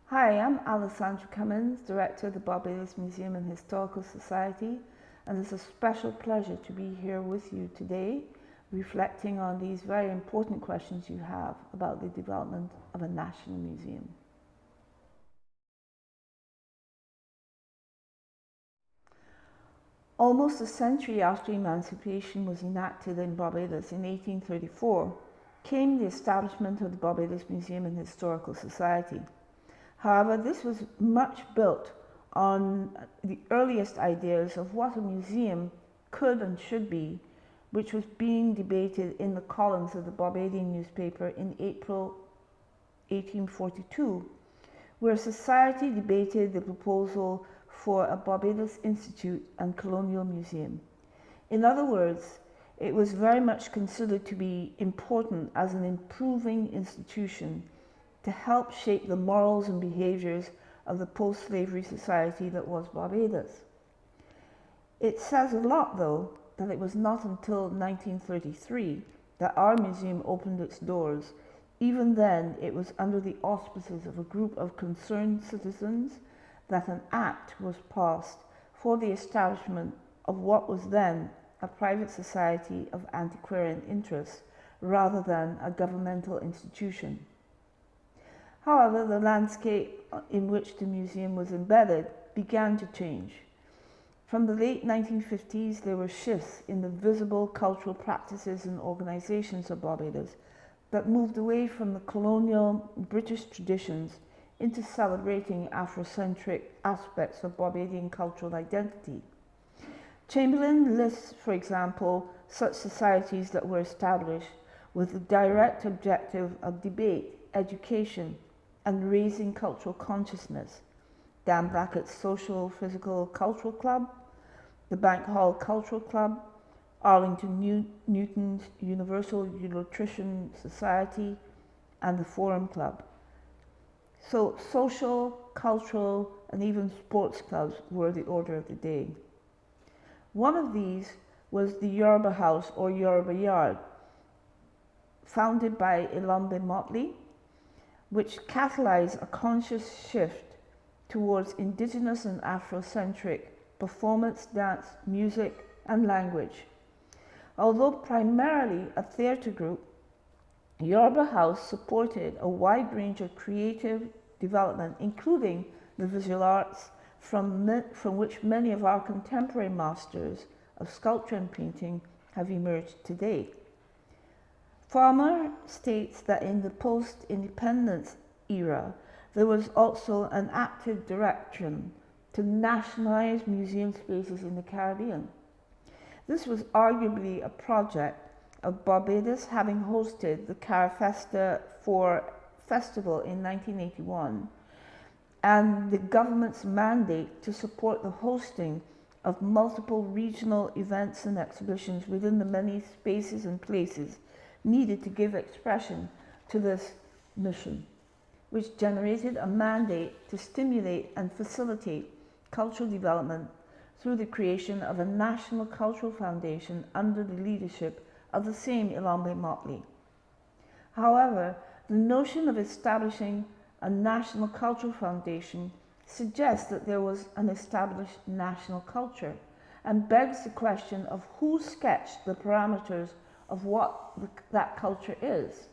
Hi, I'm Alissandra Cummins, Director of the Barbedos Museum and Historical Society, and it's a special pleasure to be here with you today, reflecting on these very important questions you have about the development of a national museum. Almost a century after emancipation was enacted in Barbados in 1834, came the establishment of the Barbados Museum and Historical Society. However, this was much built on the earliest ideas of what a museum could and should be, which was being debated in the columns of the Barbadian newspaper in April 1842, where society debated the proposal for a Barbados Institute and Colonial Museum. In other words, it was very much considered to be important as an improving institution to help shape the morals and behaviours of the post-slavery society that was Barbados. It says a lot, though, that it was not until 1933 that our museum opened its doors. Even then, it was under the auspices of a group of concerned citizens that an act was passed for the establishment of what was then a private society of antiquarian interests rather than a governmental institution. However, the landscape in which the museum was embedded began to change. From the late 1950s, there were shifts in the visible cultural practices and organizations of Barbados that moved away from the colonial British traditions into celebrating Afrocentric aspects of Barbadian cultural identity. Chamberlain lists, for example, such societies that were established with the direct objective of debate, education, and raising cultural consciousness. Dan Brackett's Social, Physical, Cultural Club, the Bank Hall Cultural Club, Arlington Newton's Universal Nutrition Society, and the Forum Club. So social, cultural, and even sports clubs were the order of the day. One of these was the Yoruba House or Yoruba Yard, founded by Ilambe Motley, which catalyzed a conscious shift towards indigenous and Afrocentric performance, dance, music, and language. Although primarily a theatre group, Yoruba House supported a wide range of creative development, including the visual arts, from which many of our contemporary masters of sculpture and painting have emerged today. Farmer states that in the post-independence era, there was also an active direction to nationalize museum spaces in the Caribbean. This was arguably a project of Barbados having hosted the Carafesta Festival in 1981, and the government's mandate to support the hosting of multiple regional events and exhibitions within the many spaces and places needed to give expression to this mission, which generated a mandate to stimulate and facilitate cultural development through the creation of a national cultural foundation under the leadership of the same Ilambe Motley. However, the notion of establishing a national cultural foundation suggests that there was an established national culture and begs the question of who sketched the parameters of what that culture is.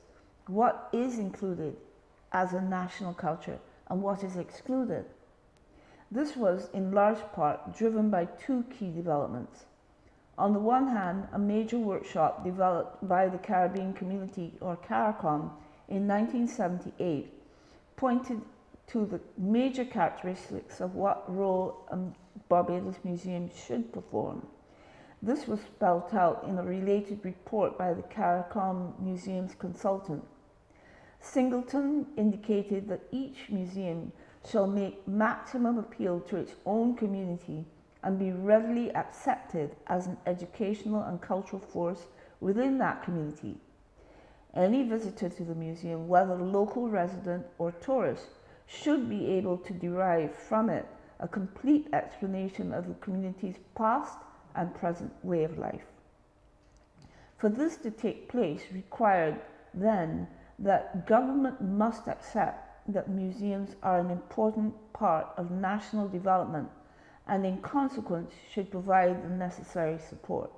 What is included as a national culture and what is excluded? This was in large part driven by two key developments. On the one hand, a major workshop developed by the Caribbean Community, or CARICOM, in 1978 pointed to the major characteristics of what role a Barbados Museum should perform. This was spelled out in a related report by the CARICOM Museum's consultant. Singleton indicated that each museum shall make maximum appeal to its own community and be readily accepted as an educational and cultural force within that community. Any visitor to the museum, whether local resident or tourist, should be able to derive from it a complete explanation of the community's past and present way of life. For this to take place required then that government must accept that museums are an important part of national development and in consequence should provide the necessary support.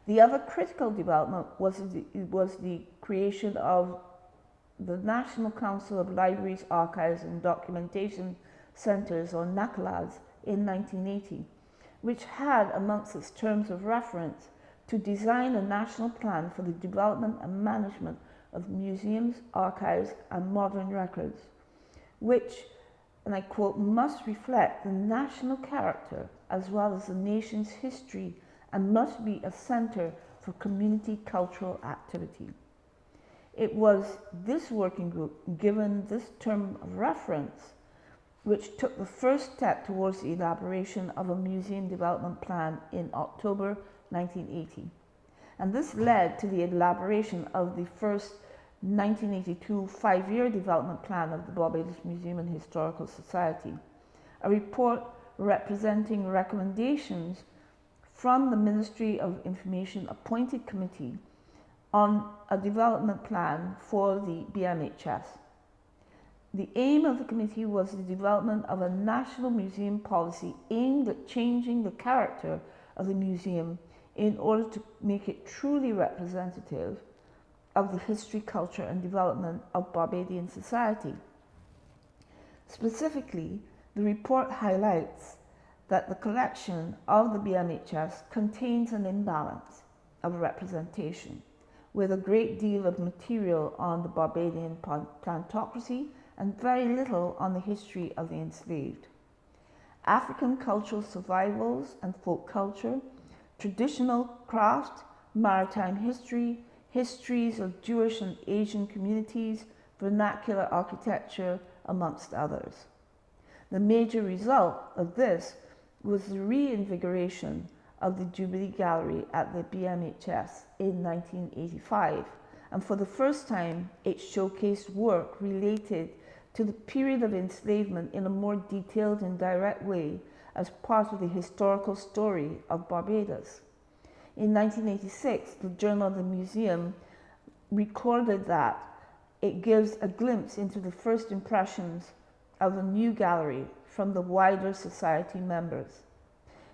The other critical development was the creation of the National Council of Libraries, Archives and Documentation Centres, or NACLADs, in 1980, which had amongst its terms of reference to design a national plan for the development and management of museums, archives and modern records, which, and I quote, must reflect the national character as well as the nation's history and must be a centre for community cultural activity. It was this working group, given this term of reference, which took the first step towards the elaboration of a museum development plan in October 1980. And this led to the elaboration of the first 1982 five-year development plan of the Barbados Museum and Historical Society, a report representing recommendations from the Ministry of Information appointed committee on a development plan for the BMHS. The aim of the committee was the development of a national museum policy aimed at changing the character of the museum in order to make it truly representative of the history, culture and development of Barbadian society. Specifically, the report highlights that the collection of the BMHS contains an imbalance of representation, with a great deal of material on the Barbadian plantocracy and very little on the history of the enslaved. African cultural survivals and folk culture, traditional craft, maritime history, histories of Jewish and Asian communities, vernacular architecture, amongst others. The major result of this was the reinvigoration of the Jubilee Gallery at the BMHS in 1985, and for the first time it showcased work related to the period of enslavement in a more detailed and direct way as part of the historical story of Barbados. In 1986, the Journal of the Museum recorded that it gives a glimpse into the first impressions of a new gallery from the wider society members.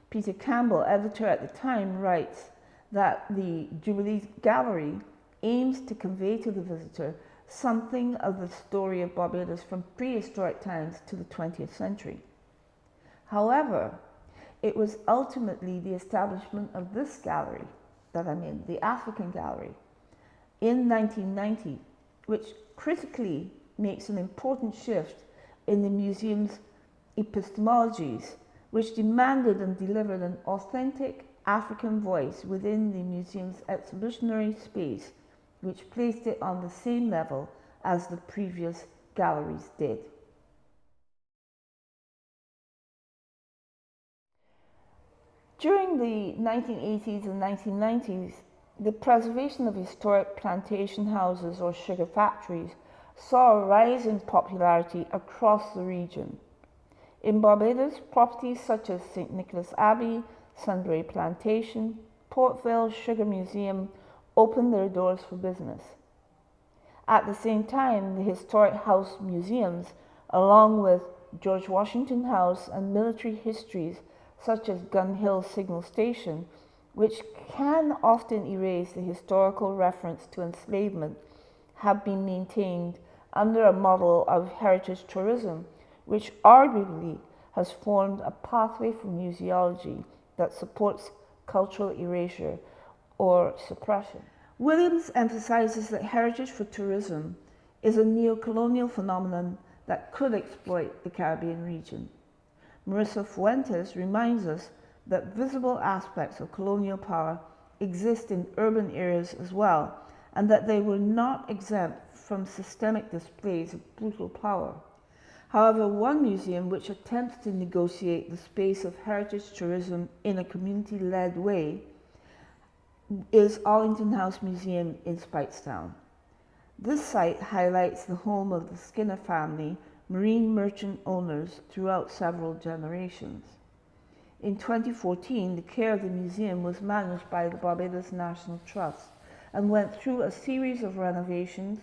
Peter Campbell, editor at the time, writes that the Jubilee Gallery aims to convey to the visitor something of the story of Barbados from prehistoric times to the 20th century. However, it was ultimately the establishment of this gallery that I'm in, the African Gallery, in 1990, which critically makes an important shift in the museum's epistemologies, which demanded and delivered an authentic African voice within the museum's exhibitionary space, which placed it on the same level as the previous galleries did. During the 1980s and 1990s, the preservation of historic plantation houses or sugar factories saw a rise in popularity across the region. In Barbados, properties such as St. Nicholas Abbey, Sunbury Plantation, Portville Sugar Museum opened their doors for business. At the same time, the historic house museums, along with George Washington House and military histories such as Gun Hill Signal Station, which can often erase the historical reference to enslavement, have been maintained under a model of heritage tourism, which arguably has formed a pathway for museology that supports cultural erasure or suppression. Williams emphasizes that heritage for tourism is a neo-colonial phenomenon that could exploit the Caribbean region. Marissa Fuentes reminds us that visible aspects of colonial power exist in urban areas as well, and that they were not exempt from systemic displays of brutal power. However, one museum which attempts to negotiate the space of heritage tourism in a community-led way is Arlington House Museum in Speightstown. This site highlights the home of the Skinner family, marine merchant owners throughout several generations. In 2014, the care of the museum was managed by the Barbados National Trust and went through a series of renovations,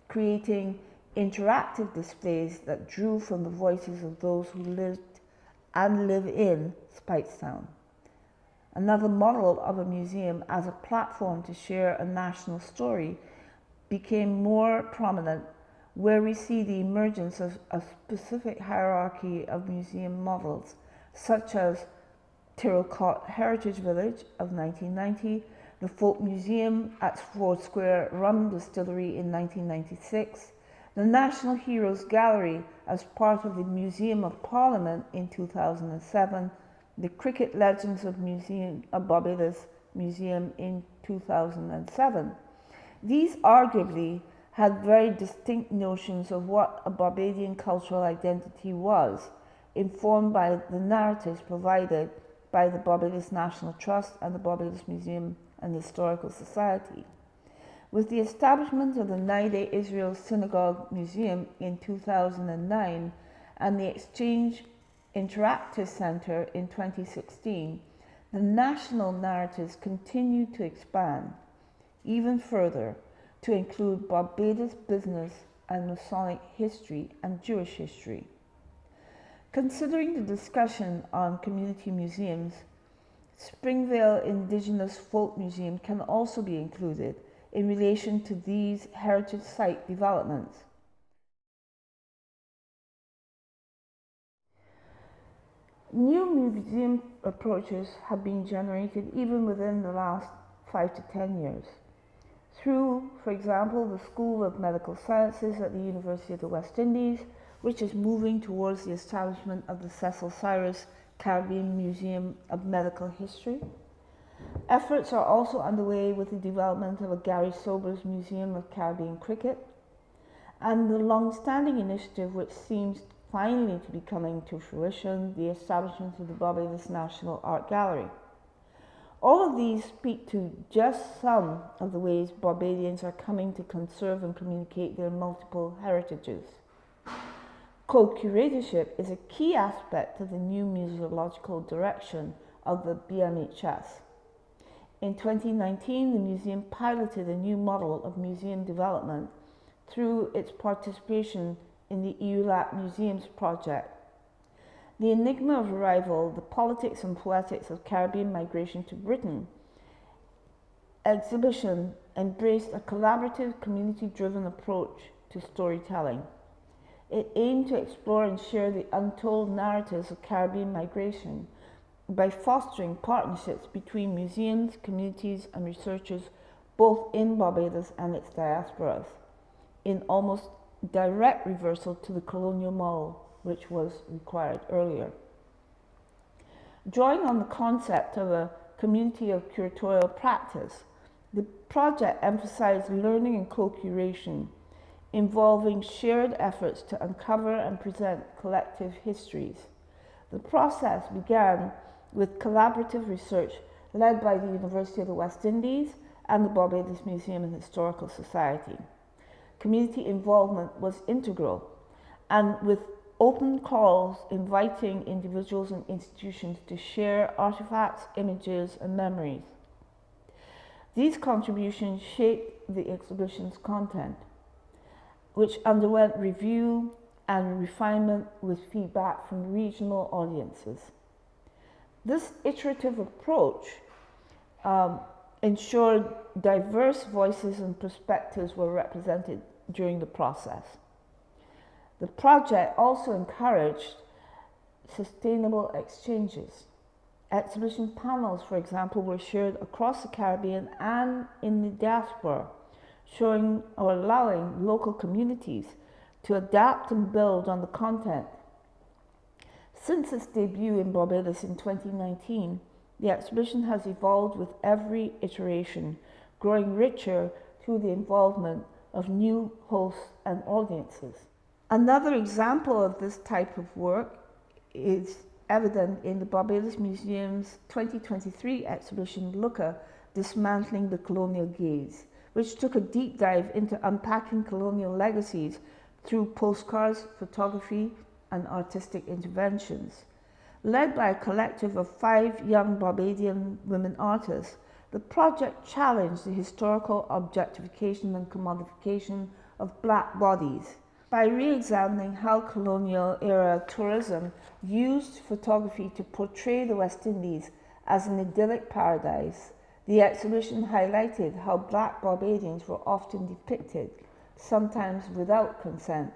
creating interactive displays that drew from the voices of those who lived and live in Speightstown. Another model of a museum as a platform to share a national story became more prominent, where we see the emergence of a specific hierarchy of museum models, such as Tirlcott Heritage Village of 1990, the Folk Museum at Ford Square Rum Distillery in 1996, the National Heroes Gallery as part of the Museum of Parliament in 2007, the Cricket Legends of Barbados Museum in 2007. These arguably had very distinct notions of what a Barbadian cultural identity was, informed by the narratives provided by the Barbados National Trust and the Barbados Museum and Historical Society. With the establishment of the Nide Israel Synagogue Museum in 2009 and the Exchange Interactive Center in 2016, the national narratives continue to expand even further to include Barbados business and Masonic history and Jewish history. Considering the discussion on community museums, Springvale Indigenous Folk Museum can also be included in relation to these heritage site developments. New museum approaches have been generated even within the last 5 to 10 years. Through, for example, the School of Medical Sciences at the University of the West Indies, which is moving towards the establishment of the Cecil Cyrus Caribbean Museum of Medical History. Efforts are also underway with the development of a Gary Sobers Museum of Caribbean Cricket, and the long-standing initiative which seems finally to be coming to fruition, the establishment of the Barbados National Art Gallery. All of these speak to just some of the ways Barbadians are coming to conserve and communicate their multiple heritages. Co-curatorship is a key aspect of the new museological direction of the BMHS. In 2019, the museum piloted a new model of museum development through its participation in the EULAC Museums project. The Enigma of Arrival, the Politics and Poetics of Caribbean Migration to Britain exhibition embraced a collaborative, community-driven approach to storytelling. It aimed to explore and share the untold narratives of Caribbean migration by fostering partnerships between museums, communities, and researchers both in Barbados and its diasporas, in almost direct reversal to the colonial model which was required earlier. Drawing on the concept of a community of curatorial practice, the project emphasized learning and co-curation, involving shared efforts to uncover and present collective histories. The process began with collaborative research led by the University of the West Indies and the Barbados Museum and Historical Society. Community involvement was integral, and with open calls inviting individuals and institutions to share artifacts, images, and memories. These contributions shaped the exhibition's content, which underwent review and refinement with feedback from regional audiences. This iterative approach ensured diverse voices and perspectives were represented during the process. The project also encouraged sustainable exchanges. Exhibition panels, for example, were shared across the Caribbean and in the diaspora, showing or allowing local communities to adapt and build on the content. Since its debut in Barbados in 2019, the exhibition has evolved with every iteration, growing richer through the involvement of new hosts and audiences. Another example of this type of work is evident in the Barbados Museum's 2023 exhibition, Looker, Dismantling the Colonial Gaze, which took a deep dive into unpacking colonial legacies through postcards, photography, and artistic interventions. Led by a collective of 5 young Barbadian women artists, the project challenged the historical objectification and commodification of black bodies by re-examining how colonial-era tourism used photography to portray the West Indies as an idyllic paradise. The exhibition highlighted how black Barbadians were often depicted, sometimes without consent,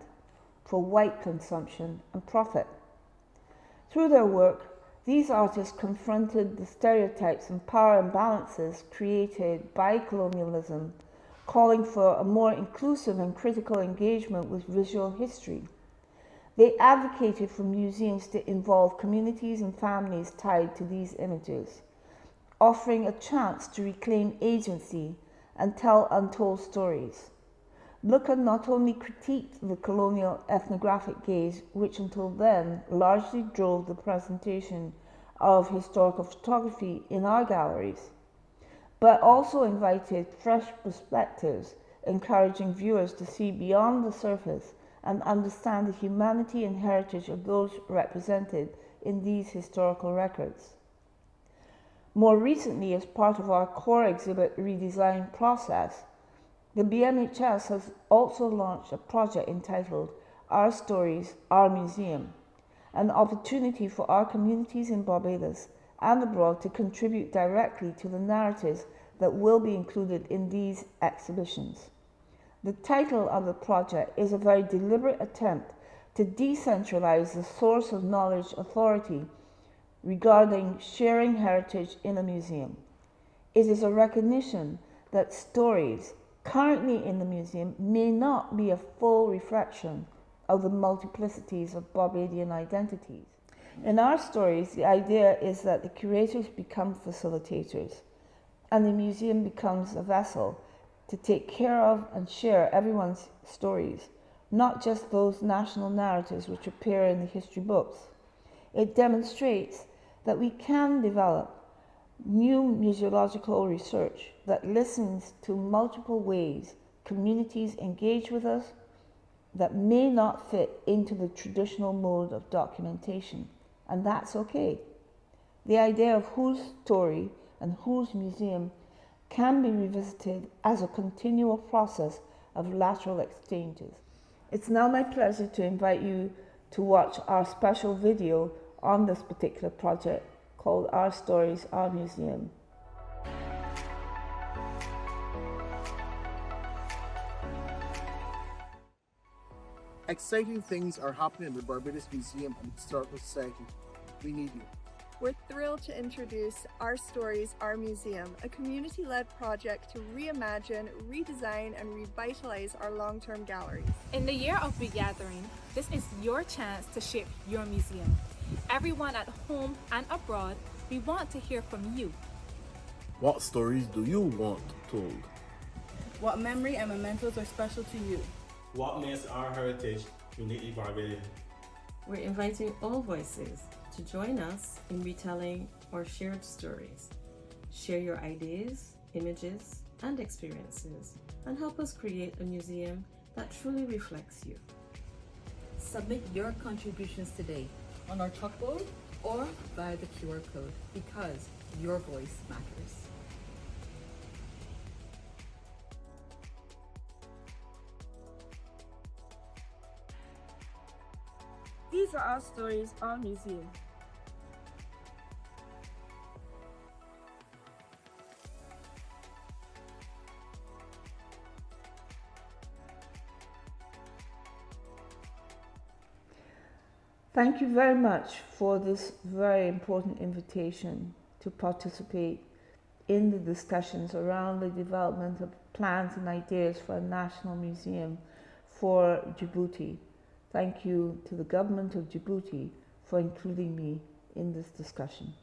for white consumption and profit. Through their work, these artists confronted the stereotypes and power imbalances created by colonialism, calling for a more inclusive and critical engagement with visual history. They advocated for museums to involve communities and families tied to these images, offering a chance to reclaim agency and tell untold stories. Looker not only critiqued the colonial ethnographic gaze, which until then largely drove the presentation of historical photography in our galleries, but also invited fresh perspectives, encouraging viewers to see beyond the surface and understand the humanity and heritage of those represented in these historical records. More recently, as part of our core exhibit redesign process, the BMHS has also launched a project entitled Our Stories, Our Museum, an opportunity for our communities in Barbados and abroad to contribute directly to the narratives that will be included in these exhibitions. The title of the project is a very deliberate attempt to decentralize the source of knowledge authority regarding sharing heritage in a museum. It is a recognition that stories currently in the museum may not be a full reflection of the multiplicities of Barbadian identities. In our stories, the idea is that the curators become facilitators, and the museum becomes a vessel to take care of and share everyone's stories, not just those national narratives which appear in the history books. It demonstrates that we can develop new museological research that listens to multiple ways communities engage with us that may not fit into the traditional mode of documentation, and that's okay. The idea of whose story and whose museum can be revisited as a continual process of lateral exchanges. It's now my pleasure to invite you to watch our special video on this particular project called Our Stories, Our Museum. Exciting things are happening at the Barbados Museum and Historical Society. We need you. We're thrilled to introduce Our Stories, Our Museum, a community-led project to reimagine, redesign, and revitalize our long-term galleries. In the year of regathering, this is your chance to shape your museum. Everyone at home and abroad, we want to hear from you. What stories do you want told? What memory and mementos are special to you? What makes our heritage uniquely Barbadian? We're inviting all voices to join us in retelling our shared stories. Share your ideas, images, and experiences, and help us create a museum that truly reflects you. Submit your contributions today on our chalkboard or via the QR code, because your voice matters. These are our stories, our museum. Thank you very much for this very important invitation to participate in the discussions around the development of plans and ideas for a national museum for Djibouti. Thank you to the government of Djibouti for including me in this discussion.